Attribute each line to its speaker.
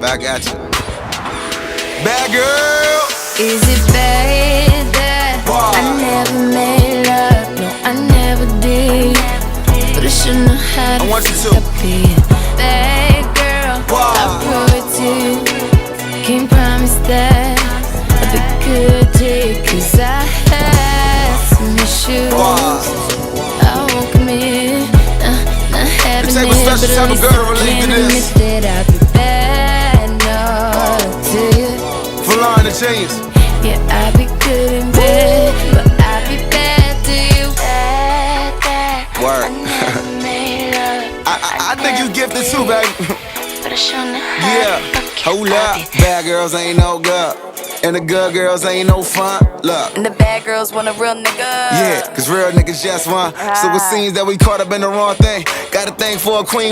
Speaker 1: I got you. Bad girl.
Speaker 2: Is it bad that I never made love? No, I never did. But I should know how to stop being bad girl. I'll prove it to you. Can't promise that I'll be good to you, 'cause I had some issues. I won't commit, not having it, but at least I can admit that I'll be bad enough to you.
Speaker 1: Falling the chains.
Speaker 2: Yeah, I'll be good in bed, but I'll be bad to you.
Speaker 1: Word. I think you gifted too, baby. Yeah, hold up. Bad girls ain't no good, and the good girls ain't no fun. Look,
Speaker 2: And the bad girls want a real nigga.
Speaker 1: yeah, 'cause real niggas just one. So it seems that we caught up in the wrong thing. Got a thing for a queen.